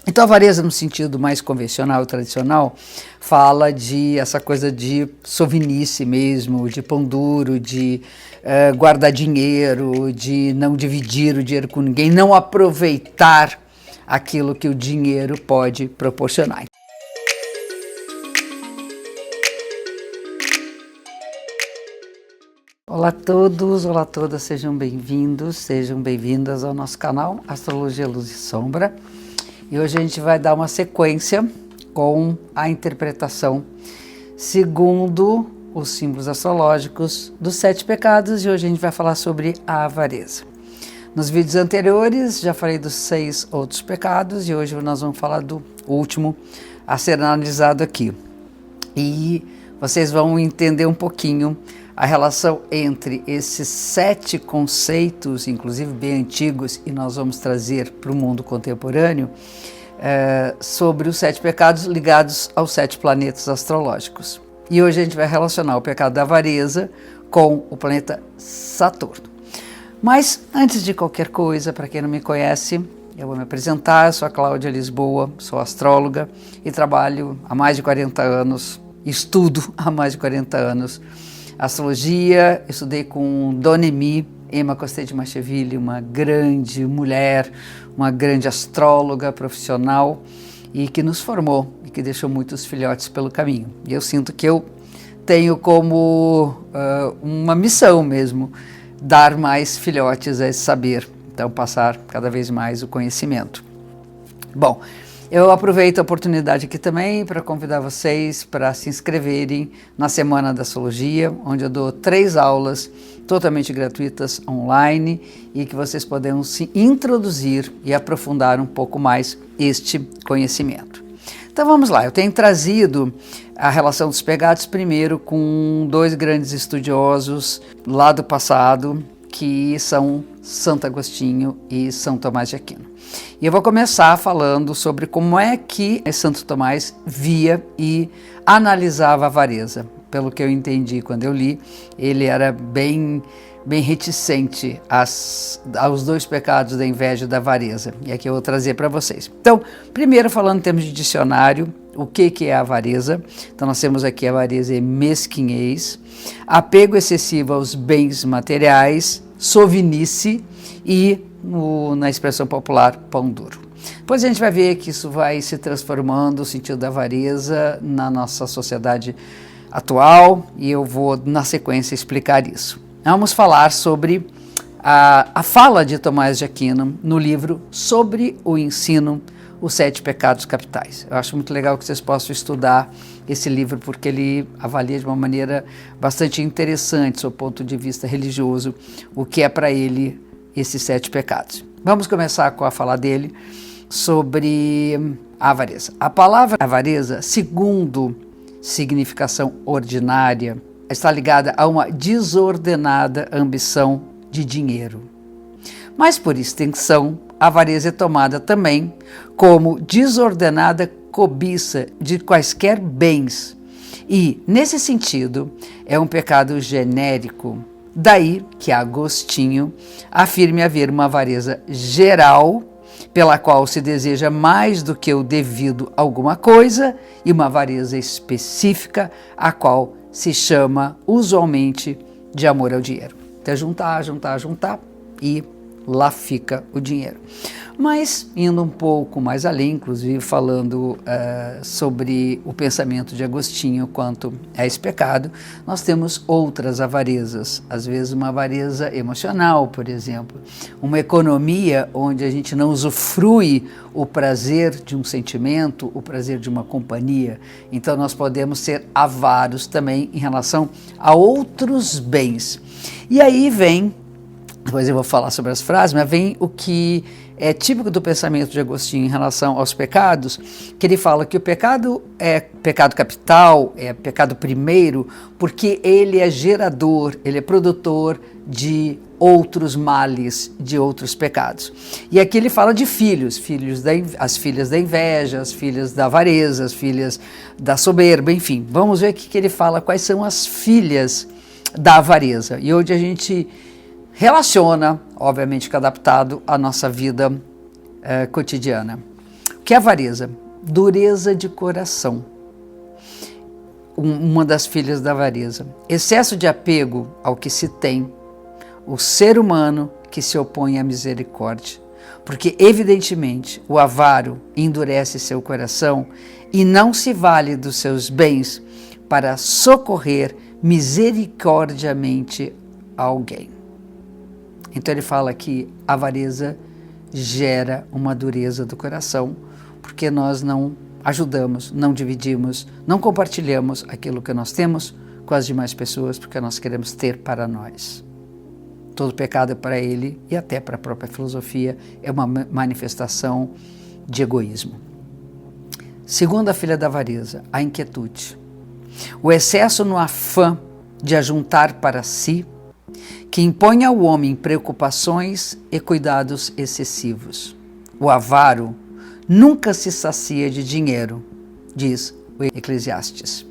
Então, a avareza, no sentido mais convencional e tradicional, fala de essa coisa de sovinice mesmo, de pão duro, de guardar dinheiro, de não dividir o dinheiro com ninguém, não aproveitar aquilo que o dinheiro pode proporcionar. Olá a todos, olá a todas, sejam bem-vindos, sejam bem-vindas ao nosso canal Astrologia Luz e Sombra. E hoje a gente vai dar uma sequência com a interpretação segundo os símbolos astrológicos dos 7 pecados, e hoje a gente vai falar sobre a avareza. Nos vídeos anteriores já falei dos 6 outros pecados e hoje nós vamos falar do último a ser analisado aqui. E vocês vão entender um pouquinho a relação entre esses 7 conceitos, inclusive bem antigos, e nós vamos trazer para o mundo contemporâneo, sobre os 7 pecados ligados aos 7 planetas astrológicos. E hoje a gente vai relacionar o pecado da avareza com o planeta Saturno. Mas antes de qualquer coisa, para quem não me conhece, eu vou me apresentar. Eu sou a Cláudia Lisboa, sou astróloga e trabalho há mais de 40 anos, estudo há mais de 40 anos astrologia. Estudei com Dona Emma Costet de Macheville, uma grande mulher, uma grande astróloga profissional e que nos formou e que deixou muitos filhotes pelo caminho. E eu sinto que eu tenho como uma missão mesmo, dar mais filhotes a esse saber, então passar cada vez mais o conhecimento. Bom, eu aproveito a oportunidade aqui também para convidar vocês para se inscreverem na Semana da Astrologia, onde eu dou 3 aulas totalmente gratuitas online e que vocês poderão se introduzir e aprofundar um pouco mais este conhecimento. Então vamos lá, eu tenho trazido a relação dos pecados primeiro com 2 grandes estudiosos lá do passado, que são Santo Agostinho e São Tomás de Aquino. E eu vou começar falando sobre como é que Santo Tomás via e analisava a avareza. Pelo que eu entendi quando eu li, ele era bem reticente aos 2 pecados da inveja e da avareza. E aqui eu vou trazer para vocês. Então, primeiro falando em termos de dicionário, o que é a avareza? Então nós temos aqui a avareza é mesquinhez, apego excessivo aos bens materiais, sovinice e, na expressão popular, pão duro. Depois a gente vai ver que isso vai se transformando, o sentido da avareza na nossa sociedade atual, e eu vou na sequência explicar isso. Vamos falar sobre a fala de Tomás de Aquino no livro Sobre o Ensino, os 7 pecados capitais. Eu acho muito legal que vocês possam estudar esse livro, porque ele avalia de uma maneira bastante interessante, do ponto de vista religioso, o que é para ele esses 7 pecados. Vamos começar com a fala dele sobre a avareza. A palavra avareza, segundo significação ordinária, está ligada a uma desordenada ambição de dinheiro. Mas, por extensão, a avareza é tomada também como desordenada cobiça de quaisquer bens e, nesse sentido, é um pecado genérico. Daí que Agostinho afirme haver uma avareza geral pela qual se deseja mais do que o devido a alguma coisa e uma avareza específica a qual se chama usualmente de amor ao dinheiro. Então, juntar e lá fica o dinheiro. Mas, indo um pouco mais além, inclusive falando sobre o pensamento de Agostinho quanto a esse pecado, nós temos outras avarezas. Às vezes uma avareza emocional, por exemplo. Uma economia onde a gente não usufrui o prazer de um sentimento, o prazer de uma companhia. Então nós podemos ser avaros também em relação a outros bens. E aí vem, depois eu vou falar sobre as frases, mas vem o que é típico do pensamento de Agostinho em relação aos pecados, que ele fala que o pecado é pecado capital, é pecado primeiro, porque ele é gerador, ele é produtor de outros males, de outros pecados. E aqui ele fala de filhos, as filhas da inveja, as filhas da avareza, as filhas da soberba, enfim. Vamos ver o que ele fala, quais são as filhas da avareza. E hoje a gente relaciona, obviamente que adaptado à nossa vida cotidiana. O que é avareza? Dureza de coração. Uma das filhas da avareza. Excesso de apego ao que se tem, o ser humano que se opõe à misericórdia. Porque, evidentemente, o avaro endurece seu coração e não se vale dos seus bens para socorrer misericordiamente alguém. Então ele fala que a avareza gera uma dureza do coração, porque nós não ajudamos, não dividimos, não compartilhamos aquilo que nós temos com as demais pessoas, porque nós queremos ter para nós. Todo pecado para ele e até para a própria filosofia é uma manifestação de egoísmo. Segunda filha da avareza, a inquietude. O excesso no afã de ajuntar para si, que impõe ao homem preocupações e cuidados excessivos. O avaro nunca se sacia de dinheiro, diz o Eclesiastes.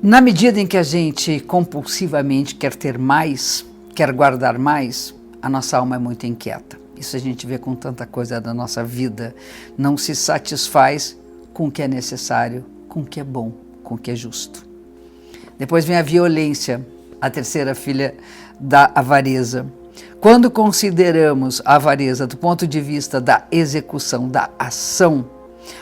Na medida em que a gente compulsivamente quer ter mais, quer guardar mais, a nossa alma é muito inquieta. Isso a gente vê com tanta coisa da nossa vida. Não se satisfaz com o que é necessário, com o que é bom, com o que é justo. Depois vem a violência, a terceira filha da avareza. Quando consideramos a avareza do ponto de vista da execução, da ação,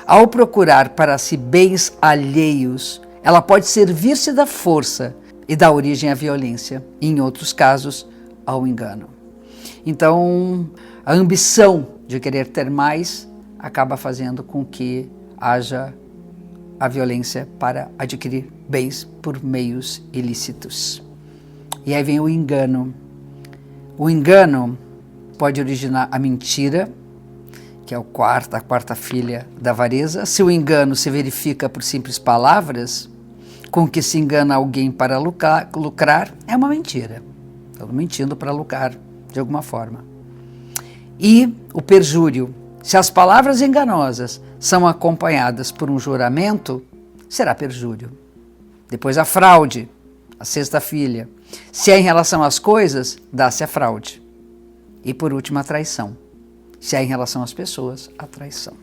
ao procurar para si bens alheios, ela pode servir-se da força e dar origem à violência, e em outros casos, ao engano. Então, a ambição de querer ter mais acaba fazendo com que haja a violência para adquirir bens por meios ilícitos. E aí vem o engano. O engano pode originar a mentira, que é a quarta filha da avareza. Se o engano se verifica por simples palavras, com que se engana alguém para lucrar, é uma mentira. Estou mentindo para lucrar de alguma forma. E o perjúrio. Se as palavras enganosas são acompanhadas por um juramento, será perjúrio. Depois a fraude, a sexta filha. Se é em relação às coisas, dá-se a fraude. E por último a traição. Se é em relação às pessoas, a traição.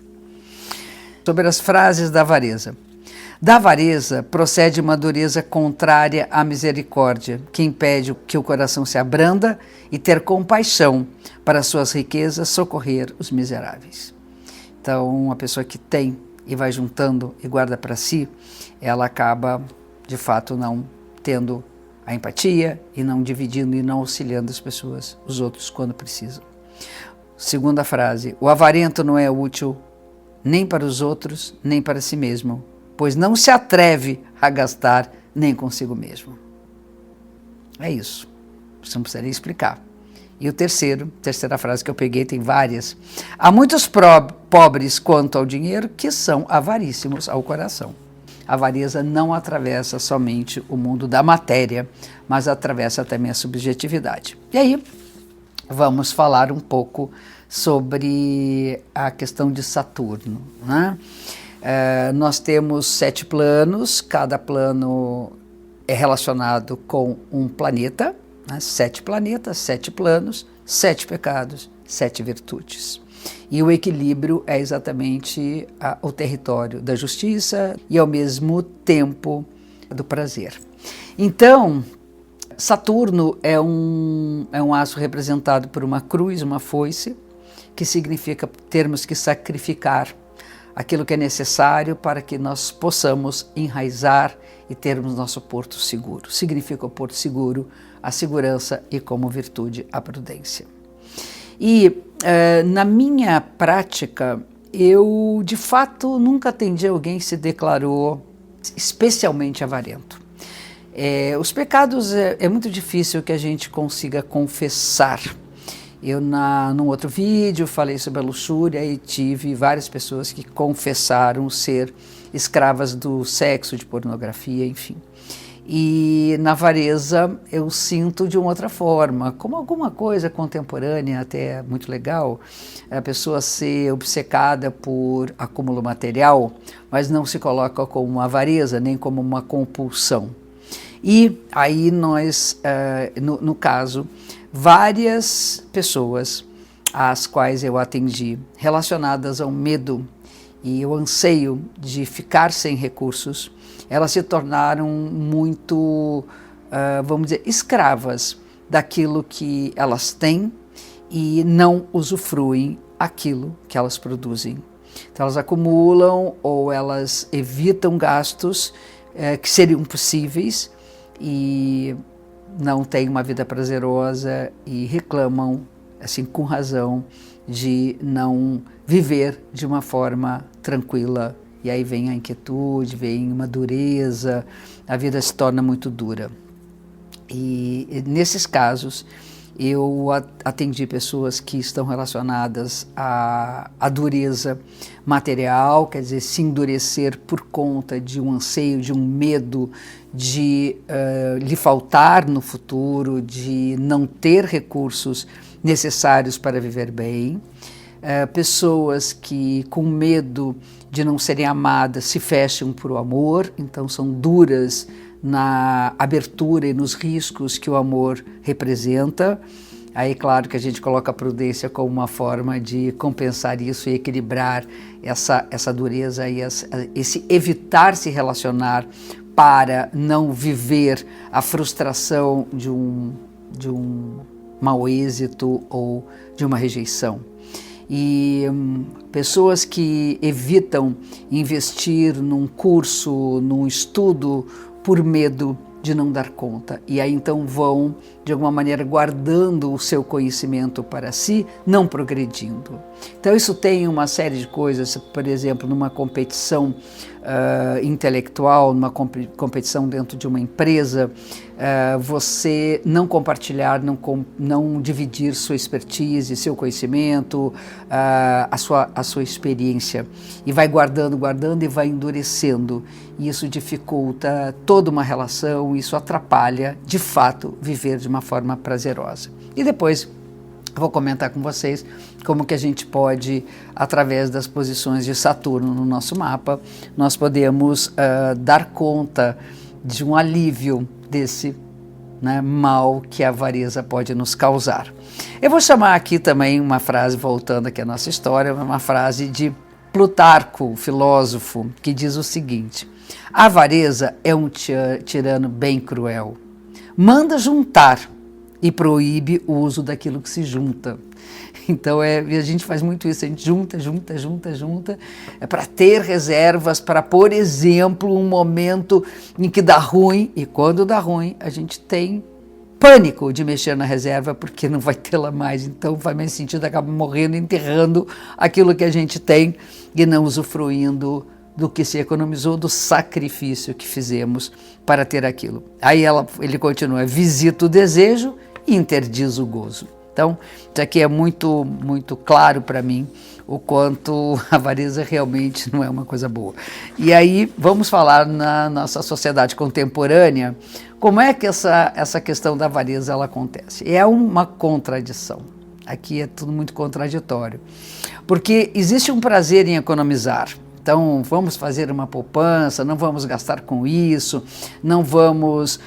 Sobre as frases da avareza. Da avareza procede uma dureza contrária à misericórdia, que impede que o coração se abranda e ter compaixão para suas riquezas socorrer os miseráveis. Então, uma pessoa que tem e vai juntando e guarda para si, ela acaba, de fato, não tendo a empatia e não dividindo e não auxiliando as pessoas, os outros, quando precisam. Segunda frase, o avarento não é útil nem para os outros, nem para si mesmo, pois não se atreve a gastar nem consigo mesmo. É isso. Você não precisaria explicar. E o terceira frase que eu peguei, tem várias. Há muitos pobres quanto ao dinheiro que são avaríssimos ao coração. A avareza não atravessa somente o mundo da matéria, mas atravessa também a subjetividade. E aí, vamos falar um pouco sobre a questão de Saturno, né? Nós temos 7 planos, cada plano é relacionado com um planeta, né? 7 planetas, 7 planos, 7 pecados, 7 virtudes. E o equilíbrio é exatamente o território da justiça e ao mesmo tempo do prazer. Então, Saturno é um aço representado por uma cruz, uma foice, que significa termos que sacrificar aquilo que é necessário para que nós possamos enraizar e termos nosso porto seguro. Significa o porto seguro, a segurança e como virtude a prudência. E na minha prática, eu de fato nunca atendi alguém que se declarou especialmente avarento. Os pecados é muito difícil que a gente consiga confessar. Eu, num outro vídeo, falei sobre a luxúria e tive várias pessoas que confessaram ser escravas do sexo, de pornografia, enfim. E na avareza eu sinto de uma outra forma, como alguma coisa contemporânea, até muito legal, a pessoa ser obcecada por acúmulo material, mas não se coloca como uma avareza, nem como uma compulsão. E aí nós, no caso, várias pessoas às quais eu atendi, relacionadas ao medo e o anseio de ficar sem recursos, elas se tornaram muito, vamos dizer, escravas daquilo que elas têm e não usufruem aquilo que elas produzem. Então elas acumulam ou elas evitam gastos que seriam possíveis e não têm uma vida prazerosa e reclamam, assim, com razão, de não viver de uma forma tranquila. E aí vem a inquietude, vem uma dureza, a vida se torna muito dura. E nesses casos, eu atendi pessoas que estão relacionadas à dureza material, quer dizer, se endurecer por conta de um anseio, de um medo de lhe faltar no futuro, de não ter recursos necessários para viver bem. Pessoas que, com medo de não serem amadas, se fecham para o amor, então são duras na abertura e nos riscos que o amor representa. Aí, claro que a gente coloca a prudência como uma forma de compensar isso e equilibrar essa dureza e esse evitar se relacionar para não viver a frustração de um mau êxito ou de uma rejeição. E pessoas que evitam investir num curso, num estudo, por medo de não dar conta. E aí então vão, de alguma maneira, guardando o seu conhecimento para si, não progredindo. Então isso tem uma série de coisas, por exemplo, numa competição intelectual, numa competição dentro de uma empresa, você não compartilhar, não dividir sua expertise, seu conhecimento, a sua experiência, e vai guardando e vai endurecendo. E isso dificulta toda uma relação, isso atrapalha, de fato, viver de uma forma prazerosa. E depois vou comentar com vocês como que a gente pode, através das posições de Saturno no nosso mapa, nós podemos dar conta de um alívio desse mal que a avareza pode nos causar. Eu vou chamar aqui também uma frase, voltando aqui à nossa história, uma frase de Plutarco, filósofo, que diz o seguinte: a avareza é um tirano bem cruel. Manda juntar e proíbe o uso daquilo que se junta. Então a gente faz muito isso, a gente junta, para ter reservas, para, por exemplo, um momento em que dá ruim, e quando dá ruim, a gente tem pânico de mexer na reserva, porque não vai tê-la mais, então faz mais sentido, acaba morrendo, enterrando aquilo que a gente tem e não usufruindo do que se economizou, do sacrifício que fizemos para ter aquilo. Aí ele continua: visita o desejo e interdiz o gozo. Então, isso aqui é muito, muito claro para mim, o quanto a avareza realmente não é uma coisa boa. E aí, vamos falar na nossa sociedade contemporânea, como é que essa questão da avareza ela acontece. É uma contradição. Aqui é tudo muito contraditório, porque existe um prazer em economizar. Então, vamos fazer uma poupança, não vamos gastar com isso, não vamos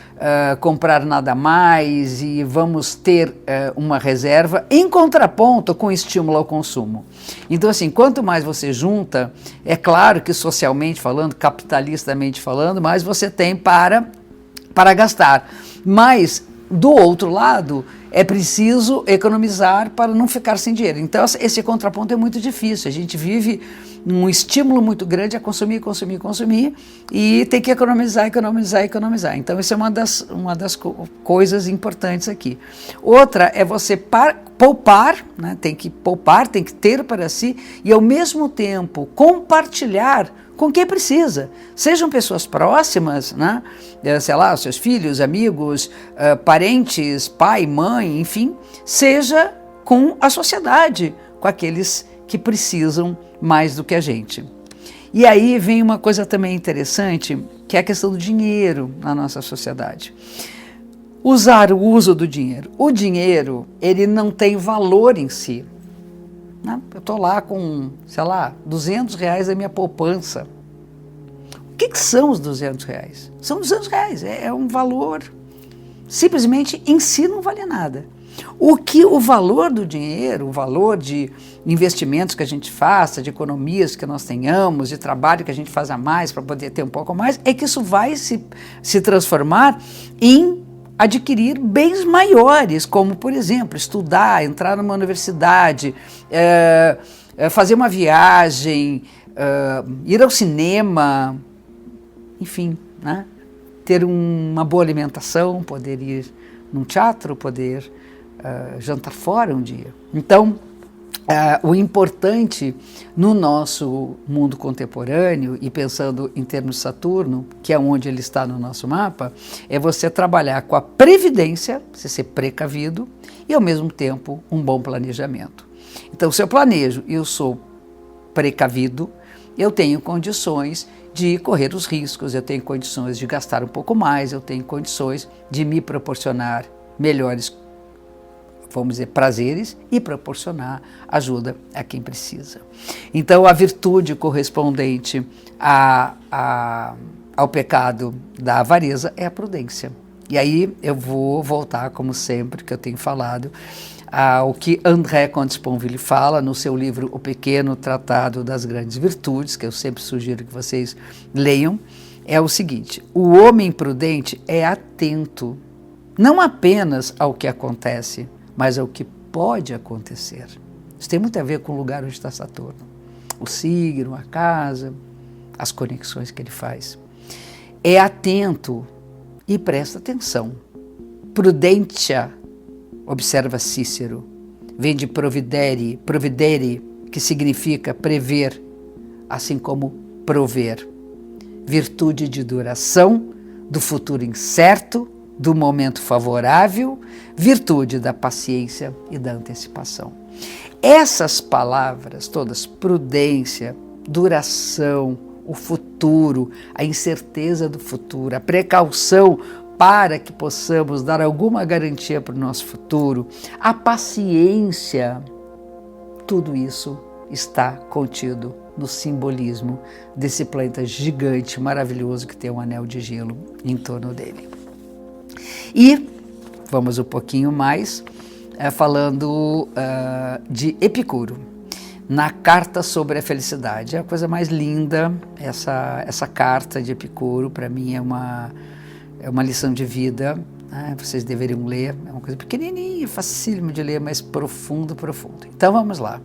comprar nada mais e vamos ter uma reserva em contraponto com estímulo ao consumo. Então, assim, quanto mais você junta, é claro que socialmente falando, capitalistamente falando, mais você tem para gastar. Mas, do outro lado, é preciso economizar para não ficar sem dinheiro. Então, esse contraponto é muito difícil. A gente vive um estímulo muito grande a consumir e tem que economizar. Então, isso é uma das coisas importantes aqui. Outra é você poupar, né? Tem que poupar, tem que ter para si e, ao mesmo tempo, compartilhar com quem precisa. Sejam pessoas próximas, né? Sei lá, seus filhos, amigos, parentes, pai, mãe, enfim, seja com a sociedade, com aqueles que precisam mais do que a gente. E aí vem uma coisa também interessante, que é a questão do dinheiro na nossa sociedade. O uso do dinheiro. O dinheiro, ele não tem valor em si. Né? Eu estou lá com, sei lá, R$200 da minha poupança. O que são os R$200? São R$200, é um valor, simplesmente em si não vale nada. O valor do dinheiro, o valor de investimentos que a gente faça, de economias que nós tenhamos, de trabalho que a gente faz a mais para poder ter um pouco mais, é que isso vai se transformar em adquirir bens maiores, como, por exemplo, estudar, entrar numa universidade, fazer uma viagem, ir ao cinema, enfim, né? Ter uma boa alimentação, poder ir num teatro, poder jantar fora um dia. Então, o importante no nosso mundo contemporâneo, e pensando em termos de Saturno, que é onde ele está no nosso mapa, é você trabalhar com a previdência, você ser precavido, e ao mesmo tempo um bom planejamento. Então, se eu planejo e eu sou precavido, eu tenho condições de correr os riscos, eu tenho condições de gastar um pouco mais, eu tenho condições de me proporcionar melhores, vamos dizer, prazeres e proporcionar ajuda a quem precisa. Então, a virtude correspondente ao pecado da avareza é a prudência. E aí eu vou voltar, como sempre, que eu tenho falado, ao que André Comte-Sponville fala no seu livro O Pequeno Tratado das Grandes Virtudes, que eu sempre sugiro que vocês leiam, é o seguinte: o homem prudente é atento, não apenas ao que acontece, mas ao que pode acontecer. Isso tem muito a ver com o lugar onde está Saturno. O signo, a casa, as conexões que ele faz. É atento e presta atenção. Prudentia, observa Cícero, vem de providere, que significa prever, assim como prover. Virtude de duração, do futuro incerto, do momento favorável, virtude da paciência e da antecipação. Essas palavras todas, prudência, duração, o futuro, a incerteza do futuro, a precaução para que possamos dar alguma garantia para o nosso futuro, a paciência, tudo isso está contido no simbolismo desse planeta gigante, maravilhoso, que tem um anel de gelo em torno dele. E vamos um pouquinho mais, falando de Epicuro, na Carta sobre a Felicidade. É a coisa mais linda, essa carta de Epicuro, para mim é uma lição de vida, né? Vocês deveriam ler, é uma coisa pequenininha, facílimo de ler, mas profundo. Então vamos lá.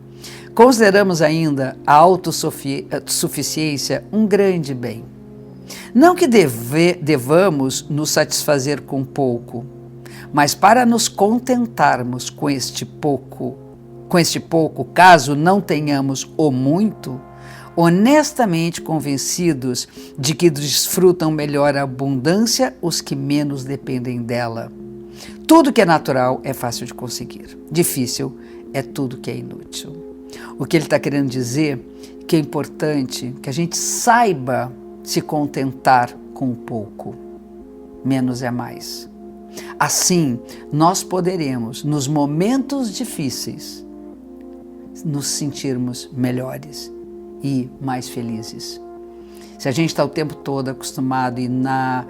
Consideramos ainda a autossuficiência um grande bem. Não que devamos nos satisfazer com pouco, mas para nos contentarmos com este pouco, caso não tenhamos o muito, honestamente convencidos de que desfrutam melhor a abundância os que menos dependem dela. Tudo que é natural é fácil de conseguir, difícil é tudo que é inútil. O que ele está querendo dizer é que é importante que a gente saiba se contentar com pouco, menos é mais. Assim, nós poderemos, nos momentos difíceis, nos sentirmos melhores e mais felizes. Se a gente está o tempo todo acostumado e na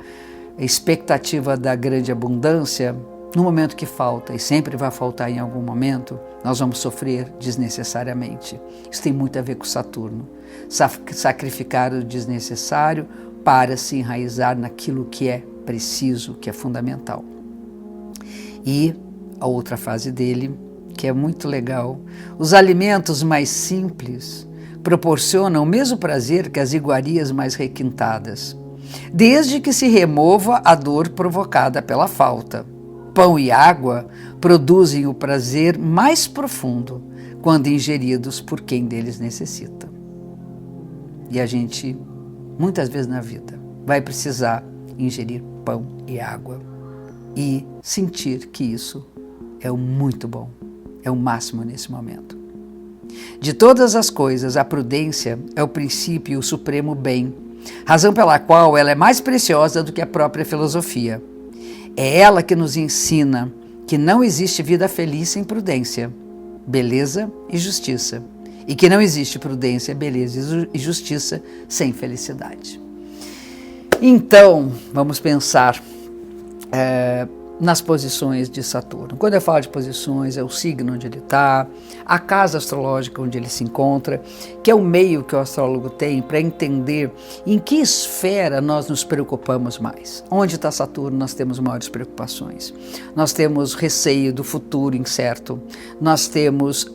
expectativa da grande abundância, no momento que falta, e sempre vai faltar em algum momento, nós vamos sofrer desnecessariamente. Isso tem muito a ver com Saturno. Sacrificar o desnecessário para se enraizar naquilo que é preciso, que é fundamental. E a outra fase dele, que é muito legal: os alimentos mais simples proporcionam o mesmo prazer que as iguarias mais requintadas, desde que se remova a dor provocada pela falta. Pão e água produzem o prazer mais profundo quando ingeridos por quem deles necessita. E a gente, muitas vezes na vida, vai precisar ingerir pão e água e sentir que isso é o muito bom, é o máximo nesse momento. De todas as coisas, a prudência é o princípio e o supremo bem, razão pela qual ela é mais preciosa do que a própria filosofia. É ela que nos ensina que não existe vida feliz sem prudência, beleza e justiça, e que não existe prudência, beleza e justiça sem felicidade. Então, vamos pensar nas posições de Saturno. Quando eu falo de posições, é o signo onde ele está, a casa astrológica onde ele se encontra, que é o meio que o astrólogo tem para entender em que esfera nós nos preocupamos mais. Onde está Saturno, nós temos maiores preocupações. Nós temos receio do futuro incerto, nós temos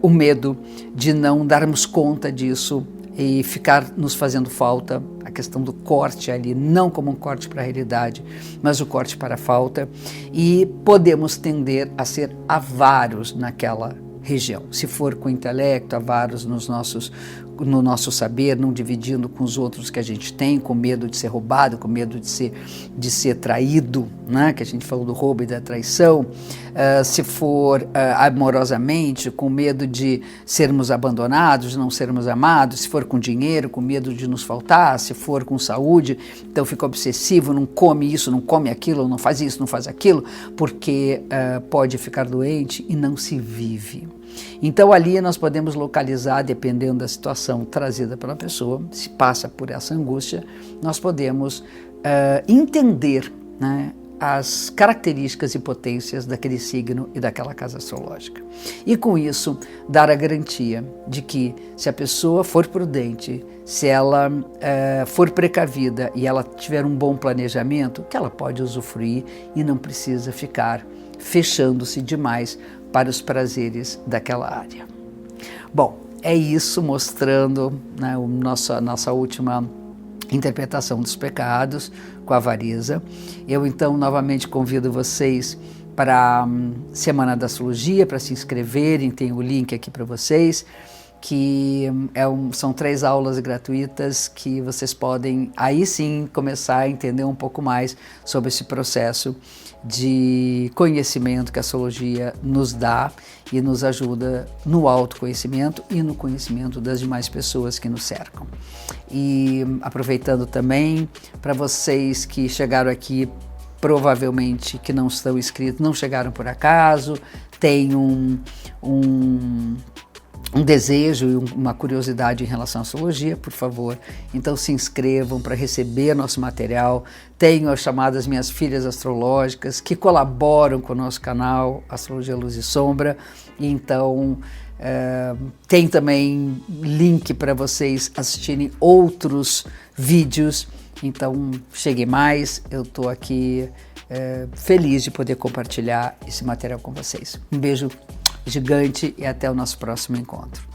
o medo de não darmos conta disso e ficar nos fazendo falta, a questão do corte ali, não como um corte para a realidade, mas o corte para a falta, e podemos tender a ser avaros naquela região. Se for com intelecto, avaros no nosso saber, não dividindo com os outros que a gente tem, com medo de ser roubado, com medo de ser traído, né? Que a gente falou do roubo e da traição. Se for amorosamente, com medo de sermos abandonados, de não sermos amados. Se for com dinheiro, com medo de nos faltar. Se for com saúde, então fica obsessivo, não come isso, não come aquilo, não faz isso, não faz aquilo, porque pode ficar doente e não se vive. Então ali nós podemos localizar, dependendo da situação trazida pela pessoa, se passa por essa angústia, nós podemos entender, né, as características e potências daquele signo e daquela casa astrológica. E com isso, dar a garantia de que se a pessoa for prudente, se ela for precavida e ela tiver um bom planejamento, que ela pode usufruir e não precisa ficar fechando-se demais para os prazeres daquela área. Bom, é isso, mostrando, né, a nossa última interpretação dos pecados com a avareza. Eu então novamente convido vocês para a Semana da Astrologia, para se inscreverem, tem o link aqui para vocês, que são 3 aulas gratuitas que vocês podem aí sim começar a entender um pouco mais sobre esse processo de conhecimento que a astrologia nos dá e nos ajuda no autoconhecimento e no conhecimento das demais pessoas que nos cercam. E aproveitando também para vocês que chegaram aqui, provavelmente que não estão inscritos, não chegaram por acaso, tem um desejo e uma curiosidade em relação à astrologia, por favor, então se inscrevam para receber nosso material. Tenho as chamadas Minhas Filhas Astrológicas, que colaboram com o nosso canal Astrologia Luz e Sombra, e então tem também link para vocês assistirem outros vídeos. Então chegue mais, eu estou aqui feliz de poder compartilhar esse material com vocês. Um beijo gigante e até o nosso próximo encontro.